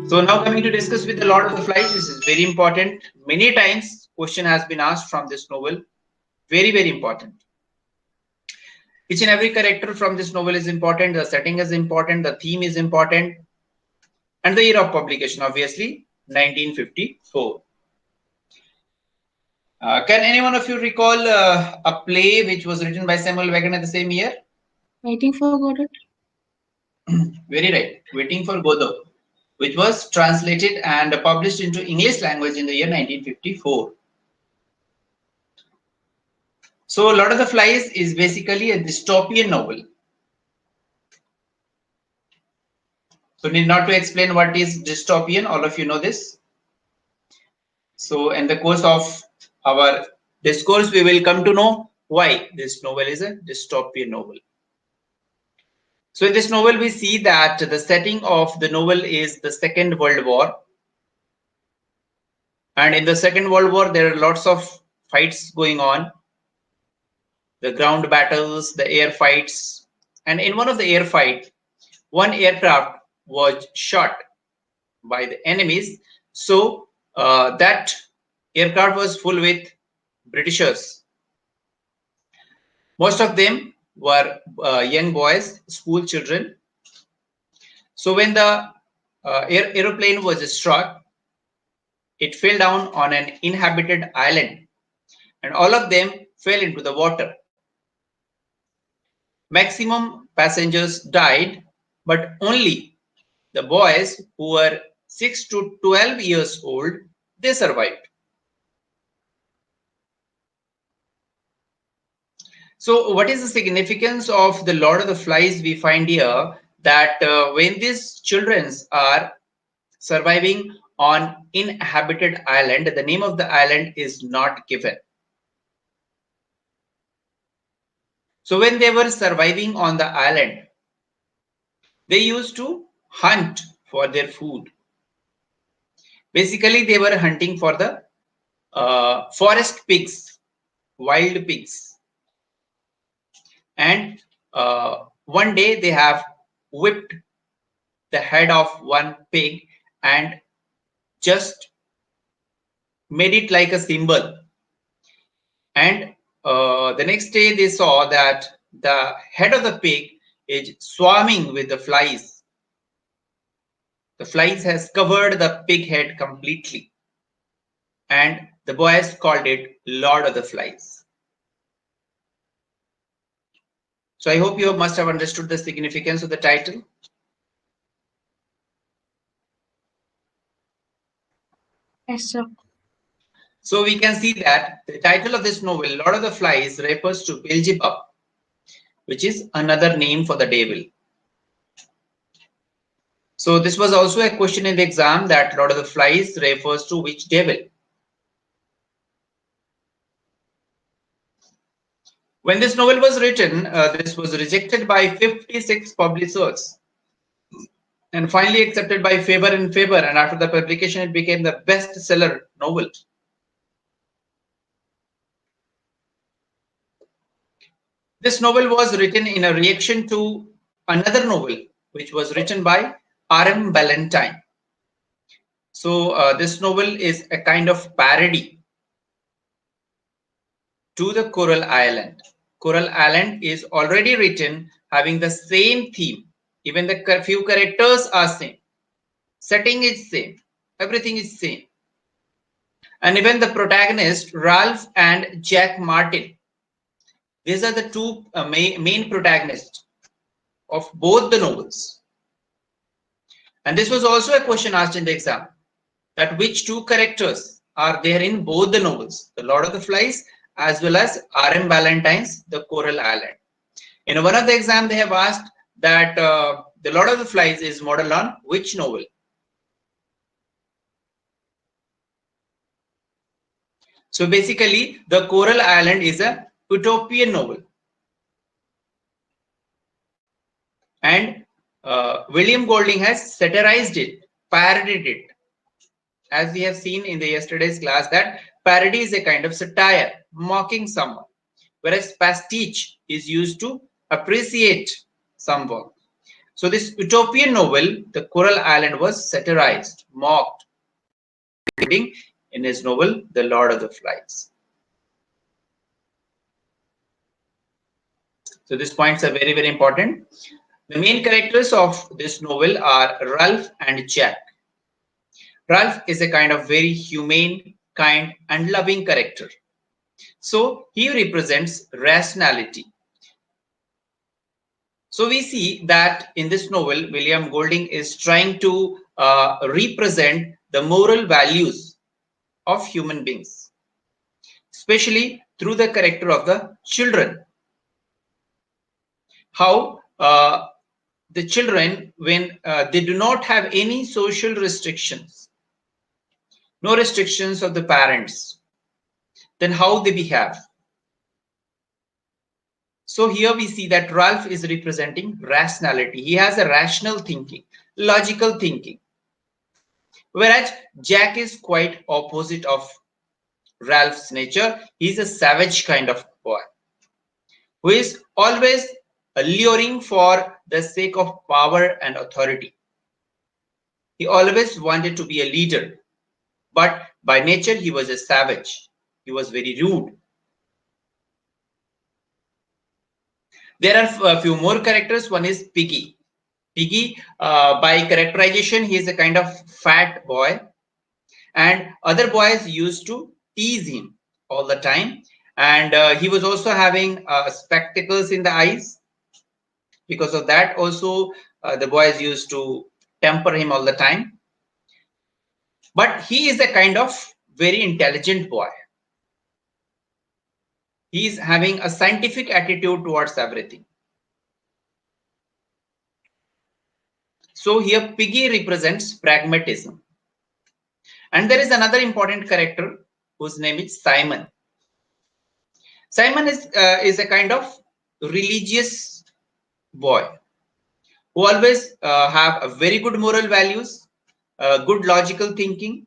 So now coming to discuss with the Lord of the Flies, this is very important. Many times question has been asked from this novel. Very, very important. Each and every character from this novel is important. The setting is important. The theme is important. And the year of publication, obviously, 1954. Can any one of you recall a play which was written by Samuel Wagner the same year? Waiting for Godot. Very right. Waiting for Godot, which was translated and published into English language in the year 1954. So, Lord of the Flies is basically a dystopian novel. So, need not to explain what is dystopian. All of you know this. So, in the course of our discourse, we will come to know why this novel is a dystopian novel. So, in this novel, we see that the setting of the novel is the Second World War. And in the Second World War, there are lots of fights going on. The ground battles, the air fights. And in one of the air fights, one aircraft was shot by the enemies. So that aircraft was full with Britishers. Most of them were young boys, school children. So when the aeroplane was struck, it fell down on an inhabited island, and all of them fell into the water. Maximum passengers died, but only the boys who were 6 to 12 years old, they survived. So what is the significance of the Lord of the Flies? We find here that when these children are surviving on inhabited island, the name of the island is not given. So when they were surviving on the island, they used to hunt for their food. Basically, they were hunting for the forest pigs, wild pigs. And one day they have whipped the head of one pig and just made it like a symbol. And the next day they saw that the head of the pig is swarming with the flies. The flies has covered the pig head completely. And the boys called it Lord of the Flies. So I hope you must have understood the significance of the title. Yes, sir. So we can see that the title of this novel, Lord of the Flies, refers to Beelzebub, which is another name for the devil. So this was also a question in the exam, that Lord of the Flies refers to which devil. When this novel was written, this was rejected by 56 publishers and finally accepted by Faber and Faber, and after the publication it became the bestseller novel. This novel was written in a reaction to another novel which was written by R.M. Ballantyne. So this novel is a kind of parody to the Coral Island. Coral Island is already written having the same theme. Even the few characters are same. Setting is same. Everything is same. And even the protagonists, Ralph and Jack Martin, these are the two main protagonists of both the novels. And this was also a question asked in the exam, that which two characters are there in both the novels, The Lord of the Flies as well as R.M. Ballantyne's The Coral Island. In one of the exam, they have asked that The Lord of the Flies is modeled on which novel? So basically, The Coral Island is a utopian novel. And William Golding has satirized it, parodied it. As we have seen in the yesterday's class, that parody is a kind of satire, mocking someone, whereas pastiche is used to appreciate someone. So this utopian novel, The Coral Island, was satirized, mocked, in his novel, The Lord of the Flies. So these points are very, very important. The main characters of this novel are Ralph and Jack. Ralph is a kind of very humane, kind, and loving character. So he represents rationality. So we see that in this novel, William Golding is trying to represent the moral values of human beings, especially through the character of the children. How the children, when they do not have any social restrictions, no restrictions of the parents, then how they behave. So here we see that Ralph is representing rationality. He has a rational thinking, logical thinking. Whereas Jack is quite opposite of Ralph's nature. He's a savage kind of boy who is always alluring for the sake of power and authority. He always wanted to be a leader, but by nature he was a savage. He was very rude. There are a few more characters. One is Piggy. Piggy, by characterization, he is a kind of fat boy, and other boys used to tease him all the time. And he was also having spectacles in the eyes. Because of that, also the boys used to temper him all the time. But he is a kind of very intelligent boy. He is having a scientific attitude towards everything. So here Piggy represents pragmatism. And there is another important character whose name is Simon. Simon is a kind of religious boy who always have a very good moral values, good logical thinking,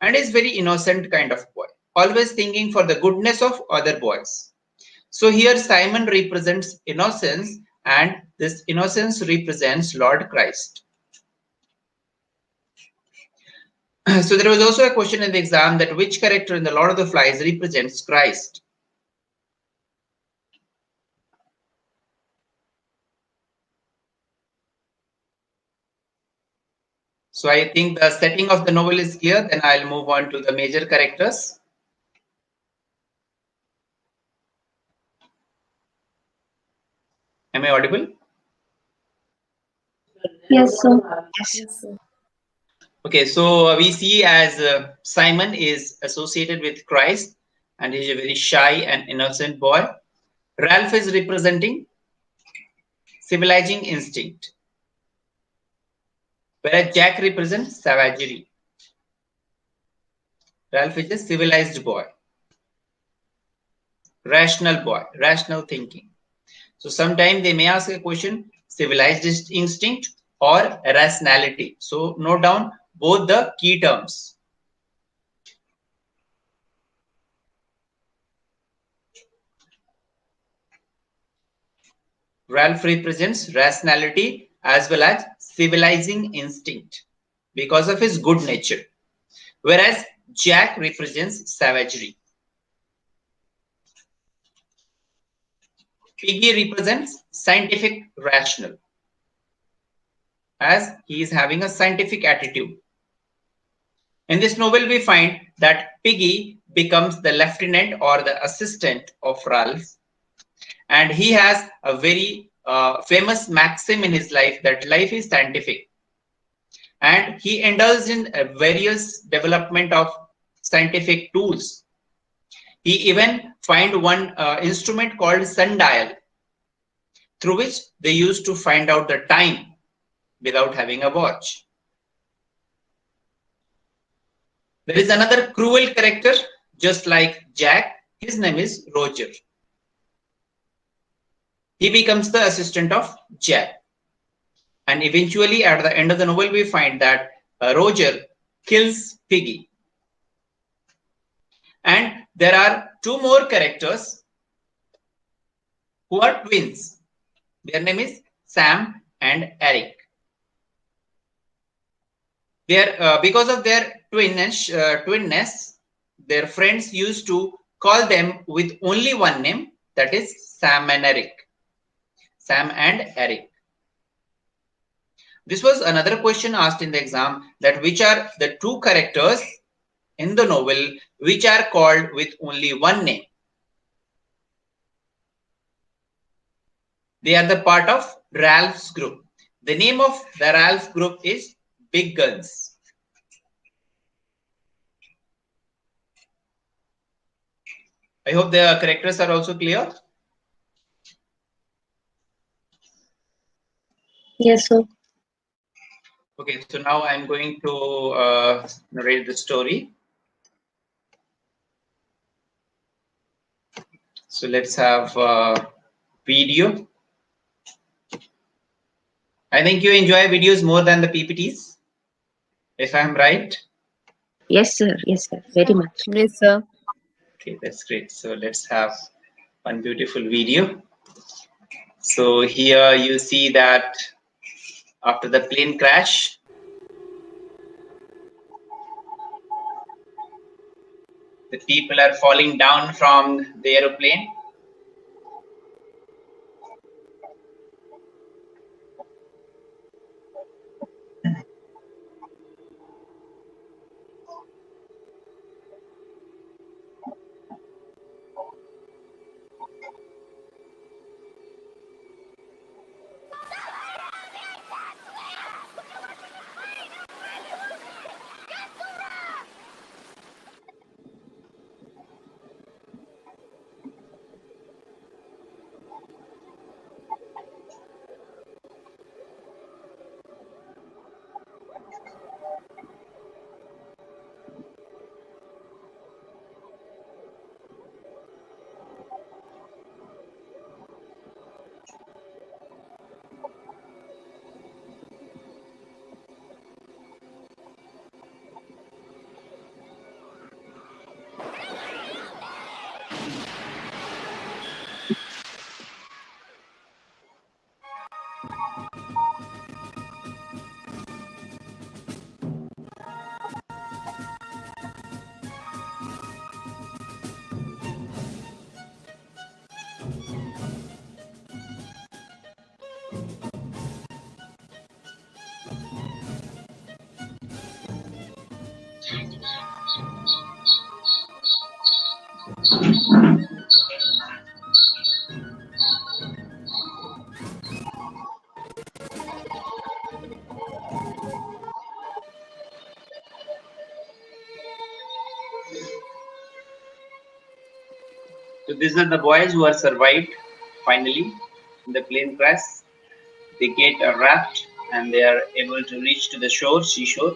and is very innocent kind of boy, always thinking for the goodness of other boys. So here Simon represents innocence, and this innocence represents Lord Christ. So there was also a question in the exam that which character in the Lord of the Flies represents Christ. So I think the setting of the novel is clear. Then I'll move on to the major characters. Am I audible? Yes, sir. Yes, sir. Okay, so we see as Simon is associated with Christ, and he's a very shy and innocent boy. Ralph is representing civilizing instinct, whereas Jack represents savagery. Ralph is a civilized boy, rational thinking. So sometimes they may ask a question, civilized instinct or rationality. So note down both the key terms. Ralph represents rationality as well as civilizing instinct because of his good nature, whereas Jack represents savagery. Piggy represents scientific rational, as he is having a scientific attitude. In this novel, we find that Piggy becomes the lieutenant or the assistant of Ralph, and he has a very famous maxim in his life that life is scientific, and he indulged in various development of scientific tools. He even find one instrument called sundial, through which they used to find out the time without having a watch. There is another cruel character, just like Jack. His name is Roger. He becomes the assistant of Jack. And eventually, at the end of the novel, we find that Roger kills Piggy. And there are two more characters who are twins. Their name is Sam and Eric. Because of their twinness, their friends used to call them with only one name, that is Sam and Eric. Sam and Eric. This was another question asked in the exam, that which are the two characters in the novel which are called with only one name. They are the part of Ralph's group. The name of the Ralph group is Big Guns. I hope the characters are also clear. Yes, sir. Okay, so now I'm going to narrate the story. So let's have video. I think you enjoy videos more than the PPTs, if I'm right. Yes, sir. Yes, sir. Very much. Yes, sir. Okay, that's great. So let's have one beautiful video. So here you see that after the plane crash, the people are falling down from the aeroplane. So these are the boys who are survived finally in the plane crash. They get a raft and they are able to reach to the shore, seashore.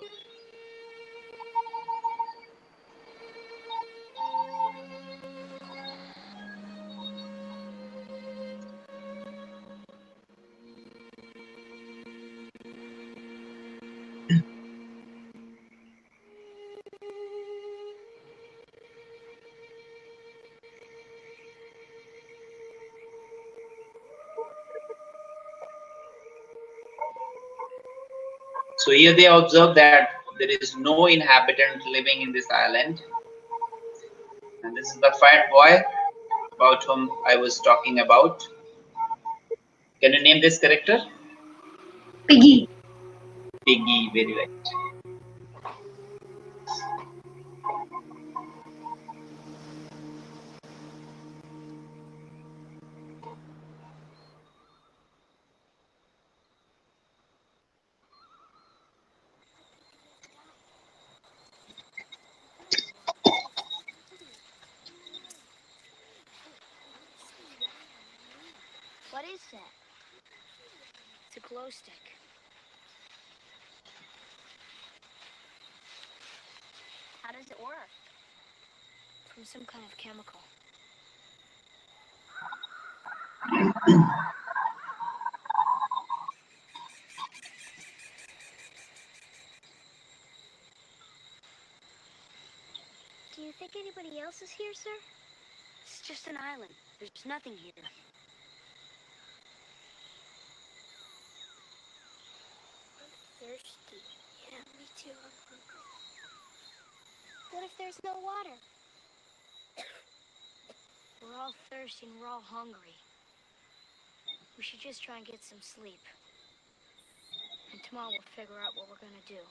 So here they observe that there is no inhabitant living in this island. And this is the fat boy about whom I was talking about. Can you name this character? Piggy. Piggy, very right. What is that? It's a glow stick. How does it work? From some kind of chemical. Do you think anybody else is here, sir? It's just an island. There's nothing here. thirsty. Yeah, me too. I'm hungry. What if there's no water? We're all thirsty and we're all hungry. We should just try and get some sleep. And tomorrow we'll figure out what we're gonna do.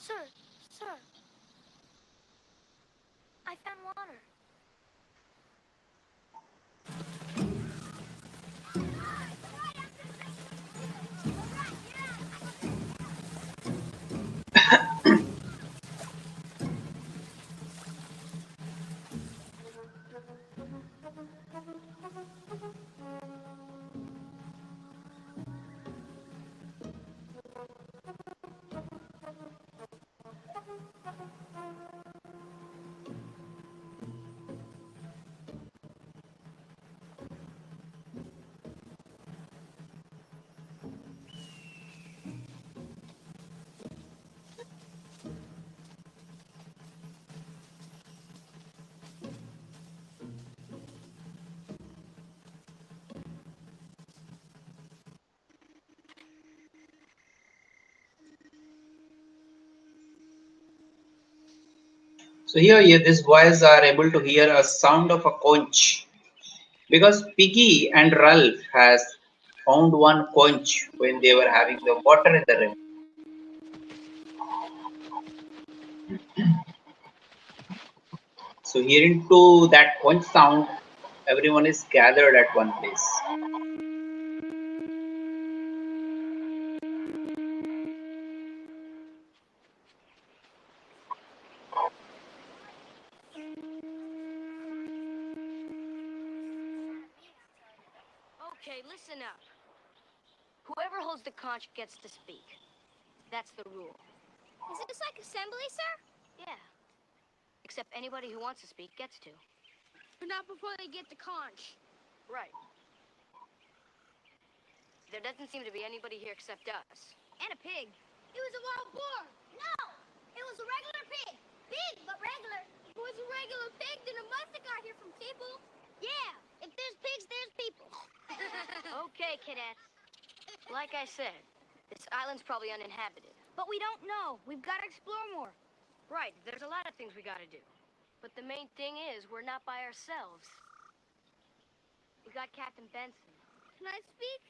Sir, I found water. So here these boys are able to hear a sound of a conch because Piggy and Ralph has found one conch when they were having the water in the river. So hearing to that conch sound, everyone is gathered at one place. Okay, listen up. Whoever holds the conch gets to speak. That's the rule. Is this like assembly, sir? Yeah. Except anybody who wants to speak gets to. But not before they get the conch. Right. There doesn't seem to be anybody here except us. And a pig. It was a wild boar. No! It was a regular pig. Big, but regular. If it was a regular pig, then it must have got here from people. Yeah. If there's pigs, there's people. Okay, cadets. Like I said, this island's probably uninhabited. But we don't know. We've got to explore more. Right. There's a lot of things we got to do. But the main thing is, we're not by ourselves. We got Captain Benson. Can I speak?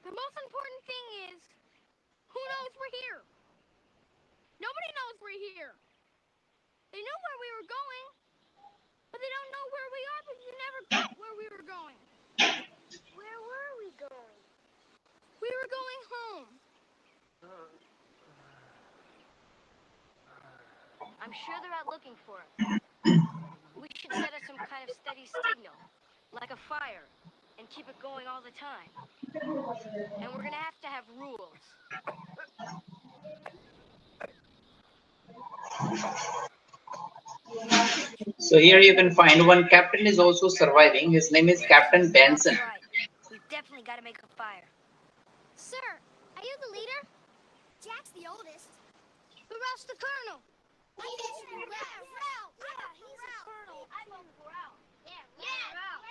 The most important thing is, who knows we're here? Nobody knows we're here. They knew where we were going, but they don't know where we are because we never got where we were going. Where were we going? We were going home. I'm sure they're out looking for us. We should set up some kind of steady signal, like a fire, and keep it going all the time. And we're gonna have to have rules. So here you can find one captain is also surviving. His name is Captain Benson. That's right. We've definitely got to make a fire. Sir, are you the leader? Jack's the oldest. But Ralph's the colonel. I think it should be Ralph. Ralph. Yeah, he's the colonel. I vote for Ralph. Yeah, Ralph.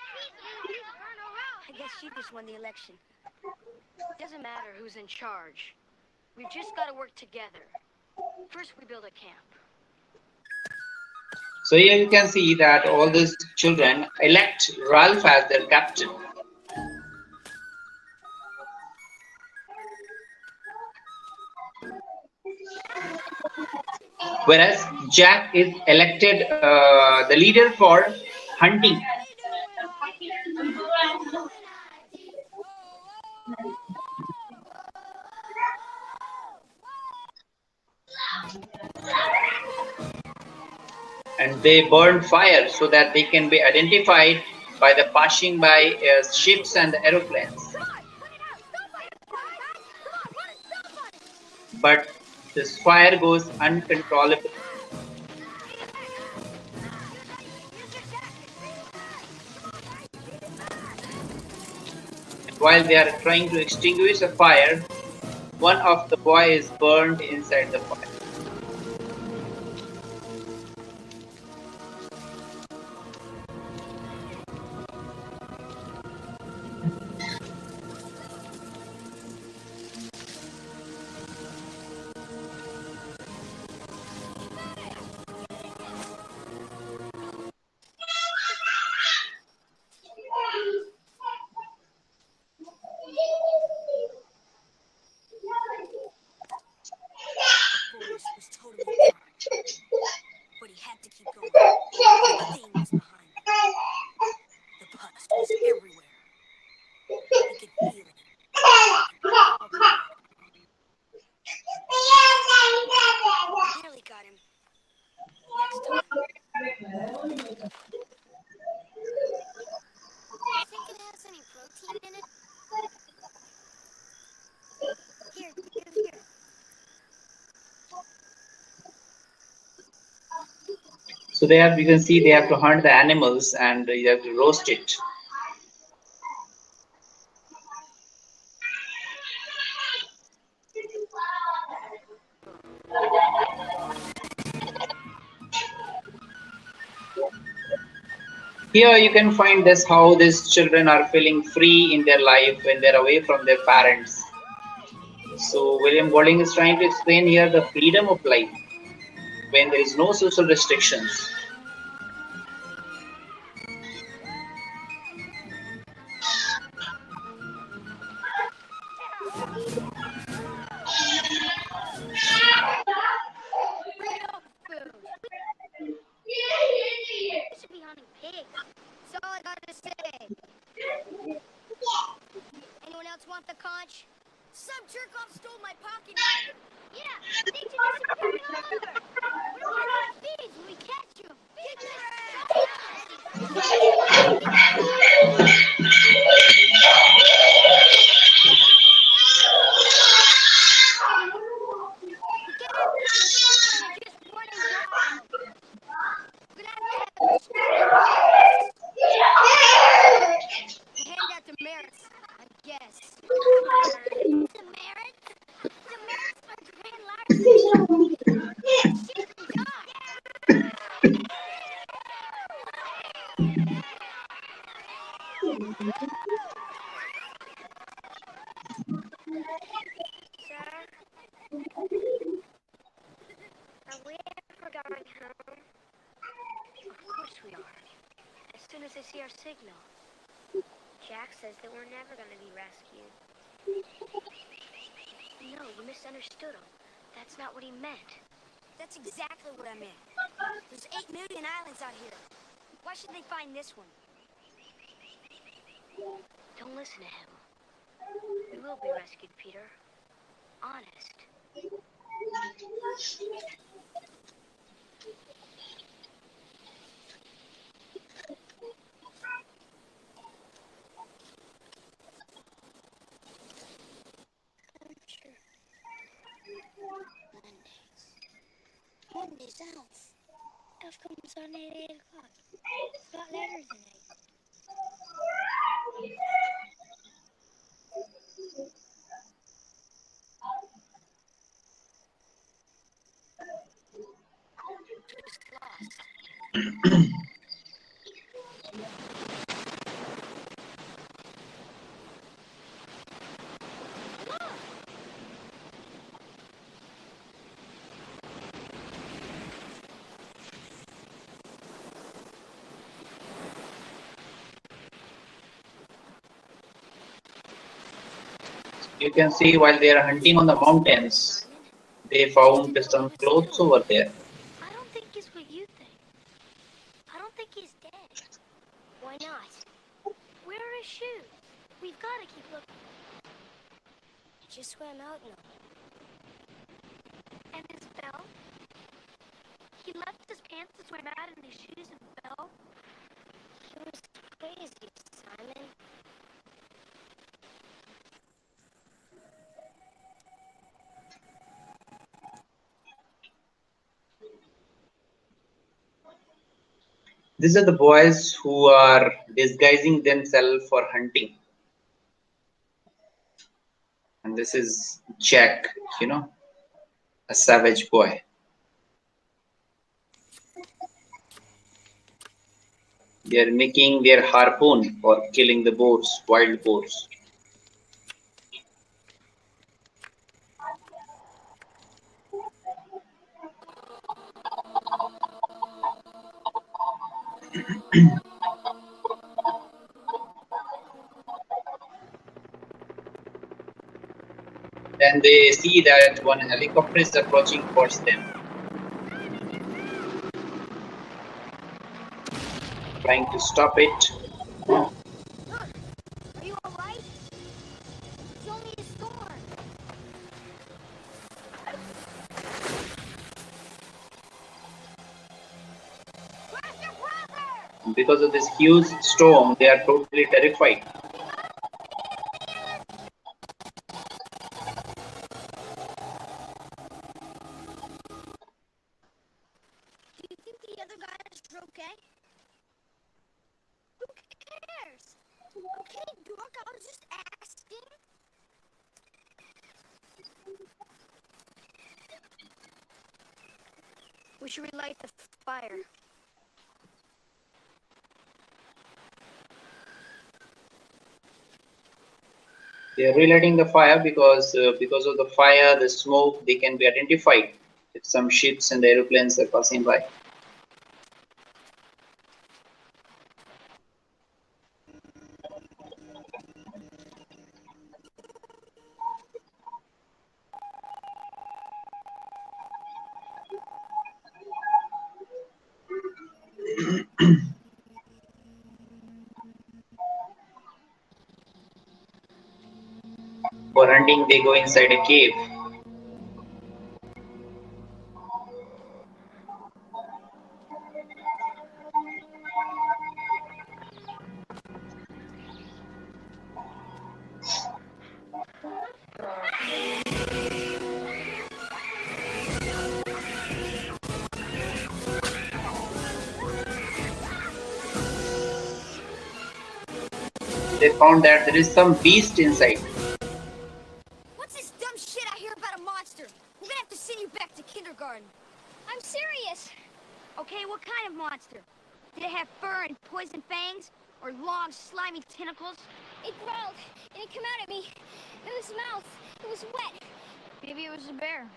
He's Colonel Ralph. I guess she just won the election. Doesn't matter who's in charge. We've just got to work together. First, we build a camp. So here you can see that all these children elect Ralph as their captain. Whereas Jack is elected the leader for hunting. and they burn fire so that they can be identified by the passing by ships and aeroplanes. Come on, put it out. Stop on it, guys. Come on, put it. Stop on it. But this fire goes uncontrollable. Use your jacket. Come on, guys. Keep it back. And while they are trying to extinguish the fire, one of the boys is burned inside the fire. The forest was totally dark, but he had to keep going. The thing was behind him. The pus was everywhere. He could feel it. Oh, nearly got him. Next time. You think it has any protein in it? Here, here. So they have, you can see they have to hunt the animals and you have to roast it. Here you can find this how these children are feeling free in their life when they're away from their parents. So William Golding is trying to explain here the freedom of life when there is no social restrictions. Real food. We should be hunting pigs. That's all I gotta say. Anyone else want the conch? Some jerk off stole my pocket knife. Yeah, they should disappear all over. We don't want to go to thieves when we catch them. Get their Get it? They're just running wild. We're gonna have to have strict rules. Hand that to Merritt's, I guess. To Merritt? To Merritt's my grand larceny. She can die. Sir, are we ever going home? Of course we are. As soon as they see our signal. Jack says that we're never going to be rescued. No, you misunderstood him. That's not what he meant. That's exactly what I meant. There's 8 million islands out here. Why should they find this one? Don't listen to him. We will be rescued, Peter. Honest. Sure. Monday's Elf. Elf comes on at 8 o'clock. It's got letters in it. Just lost. You can see while they are hunting on the mountains, they found some clothes over there. I don't think it's what you think. I don't think he's dead. Why not? Where are his shoes? We've got to keep looking. He just swam out in them. And his belt? he left his pants to swim out and his shoes and fell. He was crazy, Simon. These are the boys who are disguising themselves for hunting. And this is Jack, you know, a savage boy. They are making their harpoon for killing the boars, wild boars. Then they see that one helicopter is approaching towards them, trying to stop it. Are you alright? It's only a storm. Where's your brother? Because of this huge storm, they are totally terrified. Do you think the other guys are okay? Who cares? Okay, Doc, I was just asking. We should relight the fire. They are relighting the fire because of the fire, the smoke, they can be identified if some ships and aeroplanes are passing by. For hunting, they go inside a cave. They found that there is some beast inside. What's this dumb shit I hear about a monster? We're gonna have to send you back to kindergarten. I'm serious. Okay, what kind of monster? Did it have fur and poison fangs? Or long, slimy tentacles? It growled, and it came out at me. In his mouth. It was wet. Maybe it was a bear.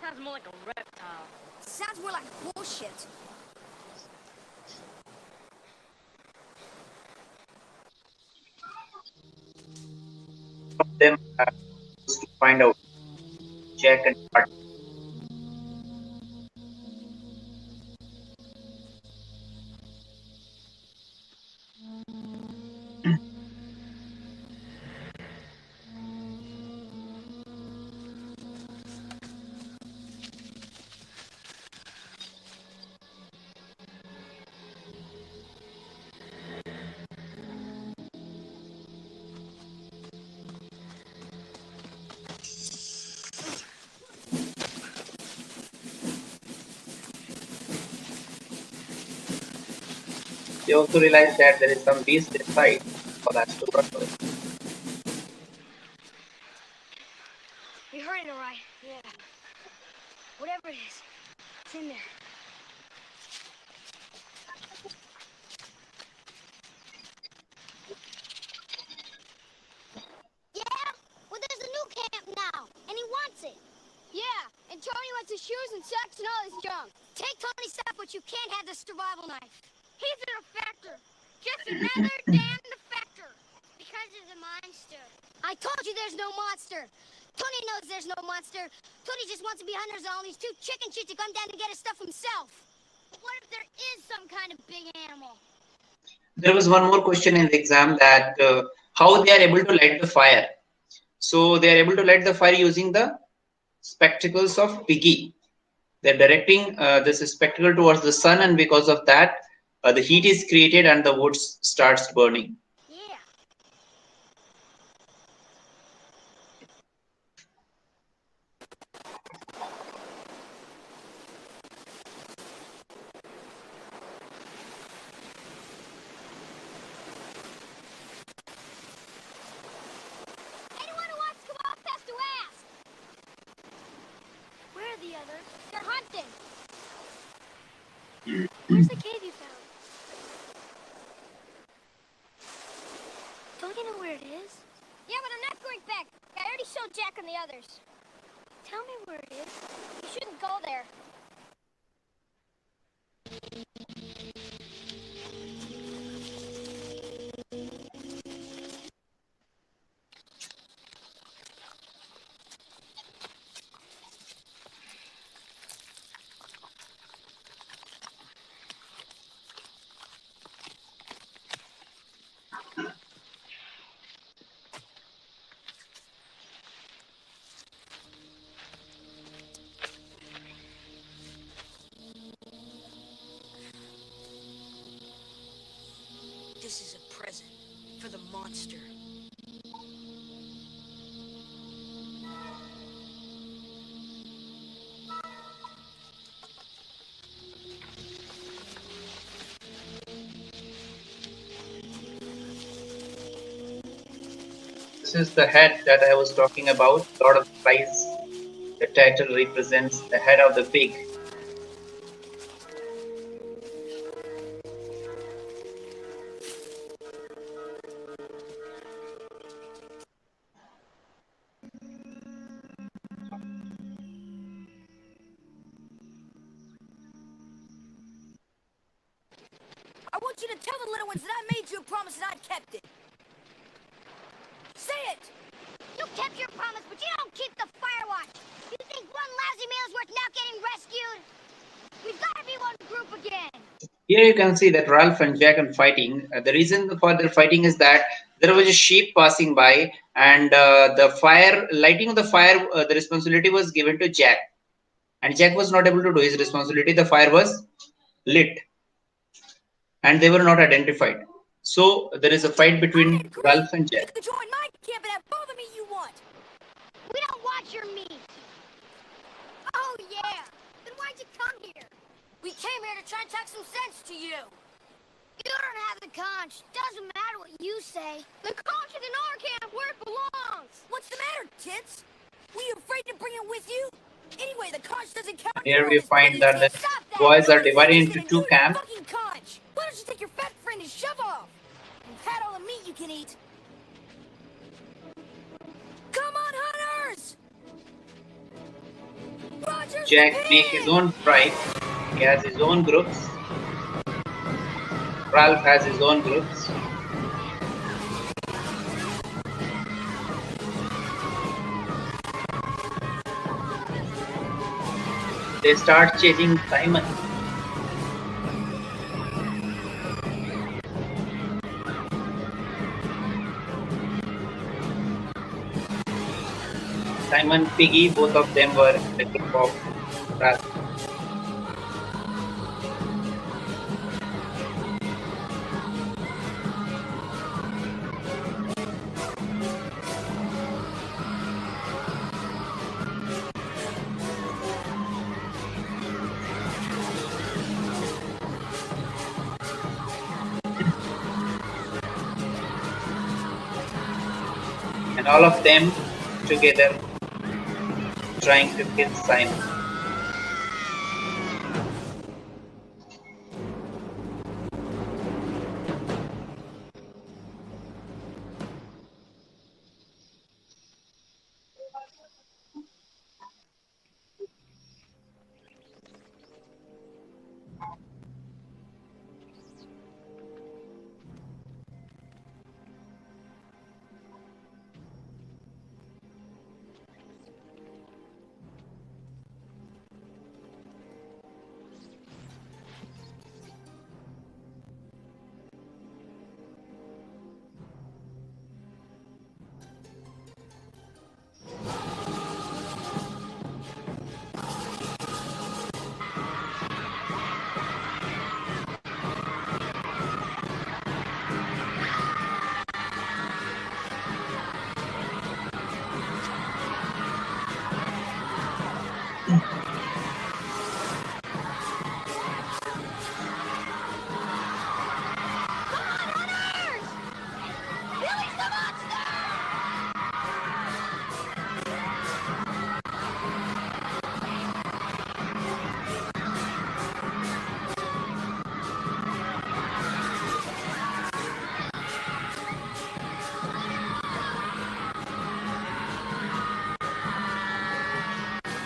Sounds more like a reptile. Sounds more like bullshit. Some of them are supposed to find out Jack and Martin. They also realize that there is some beast inside, so that's to run away. We heard it all right. Yeah. Whatever it is, it's in there. Yeah? Well, there's a new camp now, and he wants it. Yeah, and Tony wants his shoes and socks and all his junk. Take Tony's stuff, but you can't have the survival knife. He's an effector. Just another damn effector. Because of the monster. I told you there's no monster. Tony knows there's no monster. Tony just wants to be hunters and all these two chicken shit to come down to get his stuff himself. What if there is some kind of big animal? There was one more question in the exam that how they are able to light the fire. So they are able to light the fire using the spectacles of Piggy. They're directing this spectacle towards the sun, and because of that, the heat is created and the wood starts burning. Yeah. Anyone who wants to come off has to ask. Where are the others? They're hunting. Where's the cave you found? Don't you know where it is? Yeah, but I'm not going back. I already showed Jack and the others. Tell me where it is. You shouldn't go there. This is a present for the monster. This is the head that I was talking about. Lord of the Flies. The title represents the head of the pig. I want you to tell the little ones that I made you a promise and I kept it. Say it! You kept your promise, but you don't keep the fire watch. You think one lousy meal is worth not getting rescued? We've got to be one group again. Here you can see that Ralph and Jack are fighting. The reason for their fighting is that there was a sheep passing by, and the fire, lighting of the fire, the responsibility was given to Jack. And Jack was not able to do his responsibility. The fire was lit, and they were not identified. So there is a fight I between agree! Ralph and You Jack. can join my camp and have all the meat you want! We don't want your meat. Oh, yeah. Then why'd you come here? We came here to try and talk some sense to you! You don't have the conch. Doesn't matter what you say. The conch is in our camp where it belongs. What's the matter, tits? Were you afraid to bring it with you? Anyway, the conch doesn't count Here for all we this find Piggy that the shit. Stop that! boys are Nobody's divided interested into in two you and your camps. fucking conch! Why don't you take your fat friend and shove off? You've had all the meat you can eat. Come on, hunters! Roger's Jack the make his pig! own tribe. He has his own groups. Ralph has his own groups. They start chasing Simon. Simon, Piggy, both of them were in the group of Ralph. And all of them together trying to kill Simon.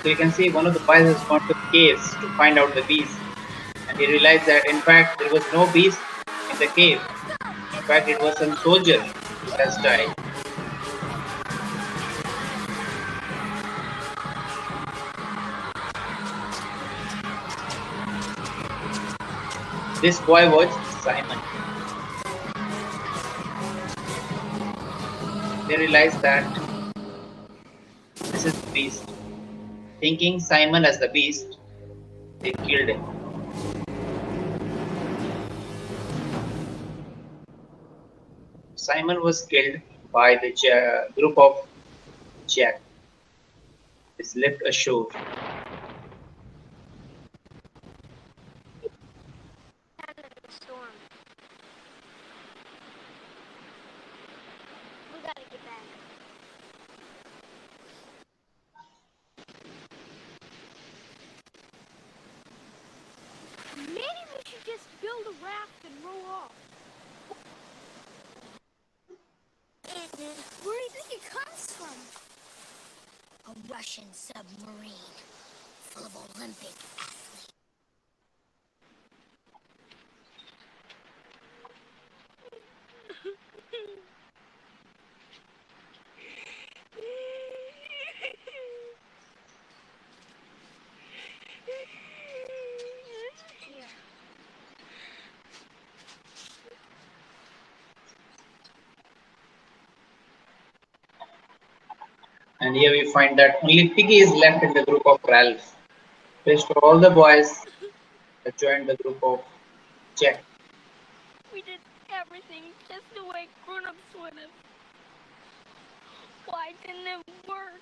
So you can see one of the boys has gone to the caves to find out the beast, and he realized that in fact there was no beast in the cave. In fact, it was some soldier who has died. This boy was Simon. They realized that this is the beast. Thinking Simon as the beast, they killed him. Simon was killed by the group of Jack. Is left ashore. Storm. We gotta get back. Maybe we should just build a raft and row off. Where do you think it comes from? A Russian submarine full of Olympic athletes. And here we find that only Piggy is left in the group of Ralph. Rest of all the boys have joined the group of Jack. We did everything just the way grown-ups would have. Why didn't it work?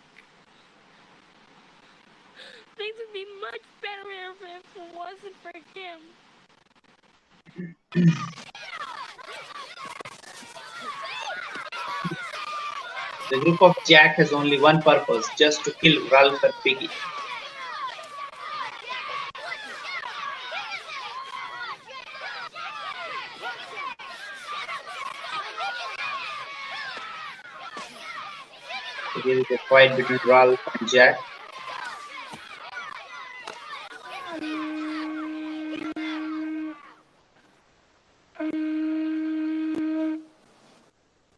Things would be much better if it wasn't for him. The group of Jack has only one purpose, just to kill Ralph and Piggy. So here is a fight between Ralph and Jack.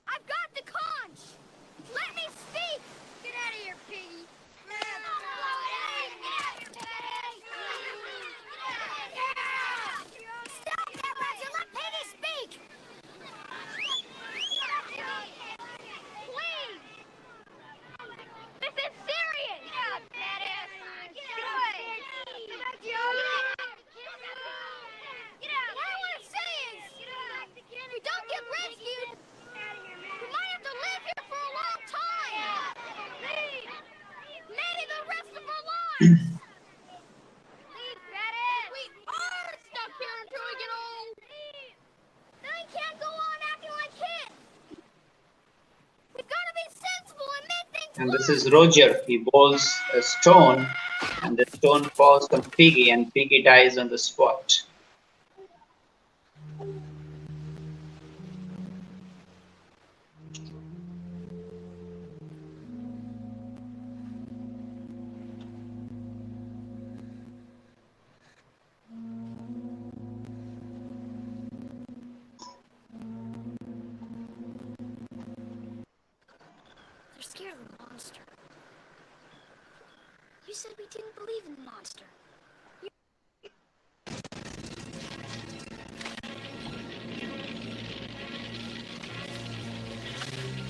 I've got the conch! Let me speak! Get out of here, Piggy! Stop that, Roger! Let Piggy speak! Please! This is serious! Get out, badass! Get away! Get out! What I want to say is, if we don't get rescued, we might have to live here for a long time! Maybe the rest of our lives! We are stuck here until we get old! Then we can't go on acting like kids! We've got to be sensible and make things And this work! is Roger. He bowls a stone, and the stone falls on Piggy, and Piggy dies on the spot. They're scared of the monster. You said we didn't believe in the monster.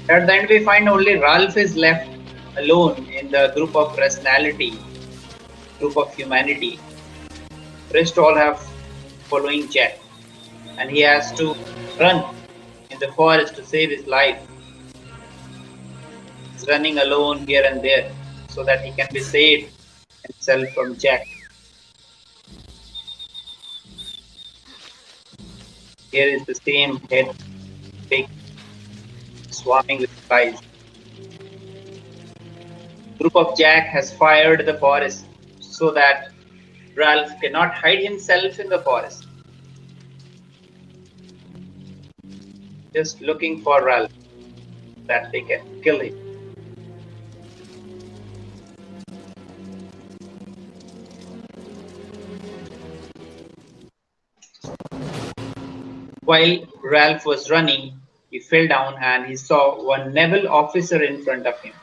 At the end, we find only Ralph is left alone in the group of rationality, group of humanity. Rest all have following Jack, and he has to run in the forest to save his life. He's running alone here and there so that he can be saved himself from Jack. Here is the same head pig swarming with flies. Group of Jack has fired the forest so that Ralph cannot hide himself in the forest. Just looking for Ralph that they can kill him. While Ralph was running, he fell down and he saw one naval officer in front of him.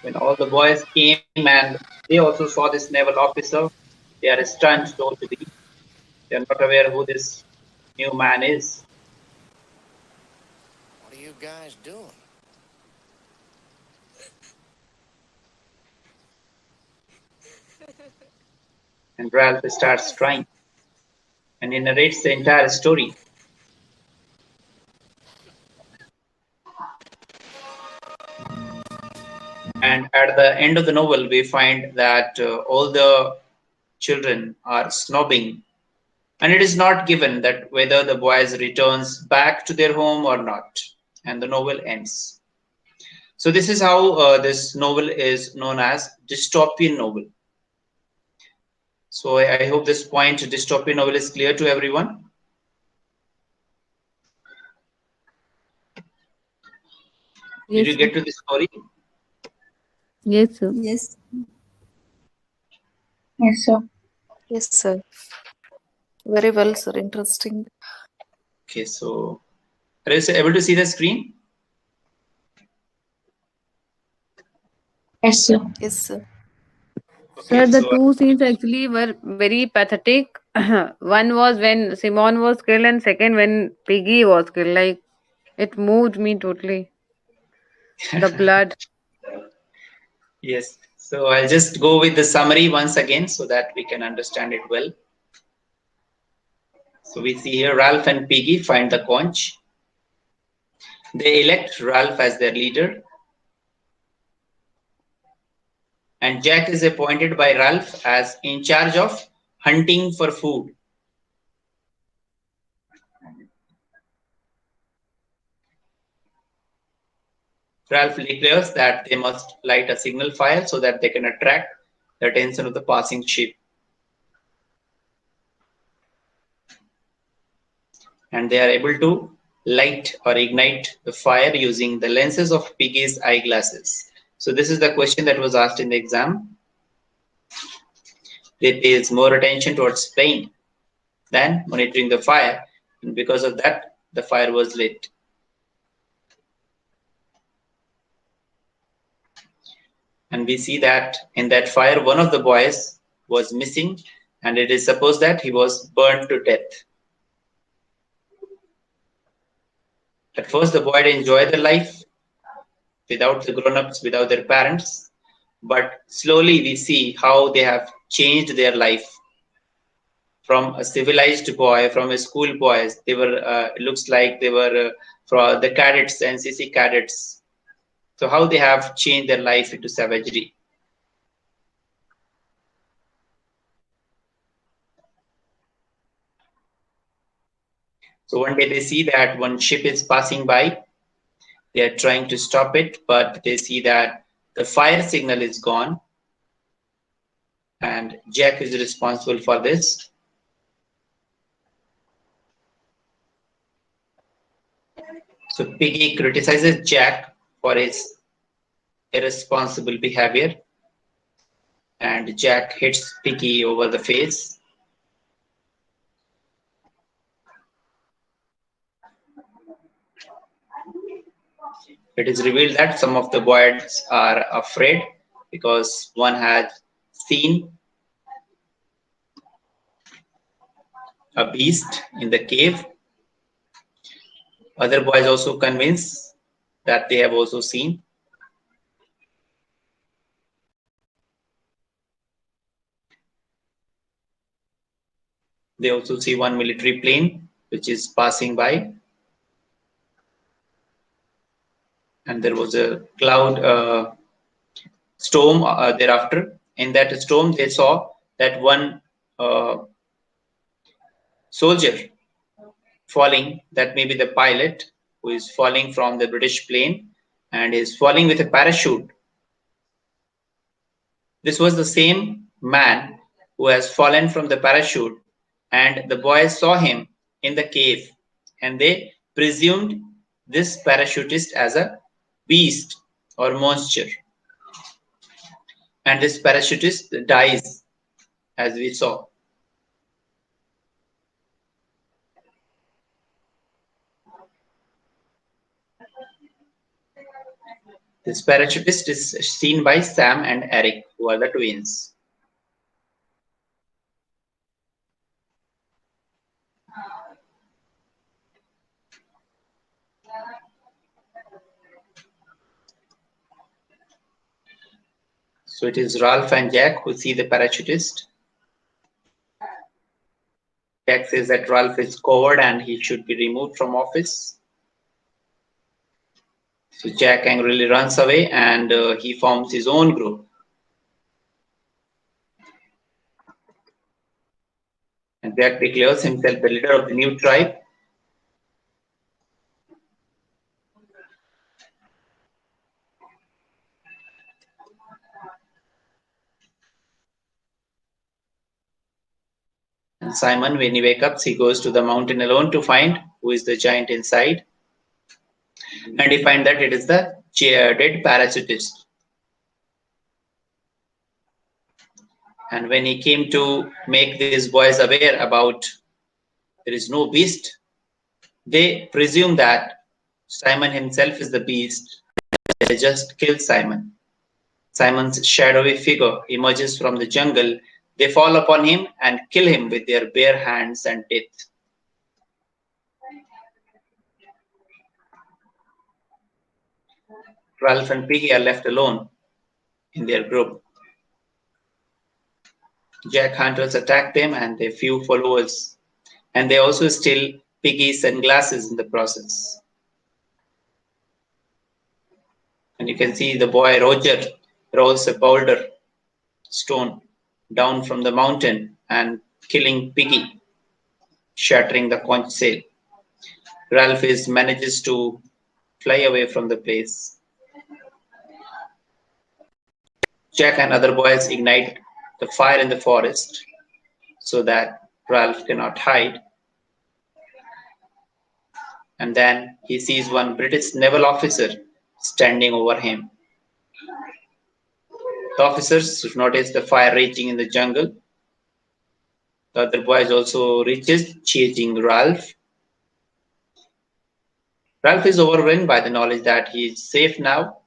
When all the boys came and they also saw this naval officer, they are stunned, so to be. They are not aware who this new man is. What are you guys doing? And Ralph starts crying and he narrates the entire story. And at the end of the novel, we find that all the children are snobbing, and it is not given that whether the boys returns back to their home or not, and the novel ends. So this is how this novel is known as dystopian novel. So I hope this point dystopian novel is clear to everyone. Did Yes, you sir. get to the story? Yes, sir. Yes. Yes, sir. Yes, sir. Very well, sir. Interesting. Okay, so are you able to see the screen? Yes, sir. Yes, sir. Sir, Okay, the so two scenes actually were very pathetic. One was when Simon was killed, and second when Piggy was killed. Like, it moved me totally. The blood. yes. So I'll just go with the summary once again so that we can understand it well. So we see here Ralph and Piggy find the conch. They elect Ralph as their leader, and Jack is appointed by Ralph as in charge of hunting for food. Ralph declares that they must light a signal fire so that they can attract the attention of the passing ship. And they are able to light or ignite the fire using the lenses of Piggy's eyeglasses. So this is the question that was asked in the exam. They pays more attention towards playing than monitoring the fire, and because of that, the fire was lit. And we see that in that fire, one of the boys was missing, and it is supposed that he was burned to death. At first, the boy enjoyed the life without the grown-ups, without their parents, but slowly we see how they have changed their life from a civilized boy, from a school boys. They were, looks like they were from the cadets, NCC cadets. So how they have changed their life into savagery. So one day they see that one ship is passing by. They are trying to stop it, but they see that the fire signal is gone. And Jack is responsible for this. So Piggy criticizes Jack for his irresponsible behavior. And Jack hits Piggy over the face. It is revealed that some of the boys are afraid because one had seen a beast in the cave. Other boys also convinced that they have also seen. They also see one military plane which is passing by. And there was a cloud storm thereafter. In that storm, they saw that one soldier falling, that may be the pilot who is falling from the British plane and is falling with a parachute. This was the same man who has fallen from the parachute, and the boys saw him in the cave, and they presumed this parachutist as a beast or monster. And this parachutist dies, as we saw. This parachutist is seen by Sam and Eric, who are the twins. So it is Ralph and Jack who see the parachutist. Jack says that Ralph is coward and he should be removed from office. So Jack angrily runs away and he forms his own group. And Jack declares himself the leader of the new tribe. And Simon, when he wakes up, he goes to the mountain alone to find who is the giant inside. And he finds that it is the dead parachutist. And when he came to make these boys aware about there is no beast, they presume that Simon himself is the beast. They just kill Simon. Simon's shadowy figure emerges from the jungle. They fall upon him and kill him with their bare hands and teeth. Ralph and Piggy are left alone in their group. Jack hunters attack them and their few followers, and they also steal Piggy's sunglasses in the process. And you can see the boy Roger rolls a boulder stone down from the mountain and killing Piggy, shattering the conch sail. Ralph manages to fly away from the place. Jack and other boys ignite the fire in the forest so that Ralph cannot hide. And then he sees one British naval officer standing over him. The officers notice the fire raging in the jungle. The other boys also reaches, chasing Ralph. Ralph is overwhelmed by the knowledge that he is safe now,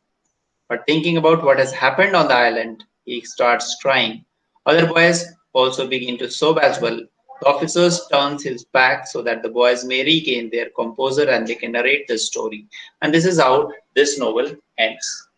but thinking about what has happened on the island, he starts crying. Other boys also begin to sob as well. The officer turns his back so that the boys may regain their composure and they can narrate the story. And this is how this novel ends.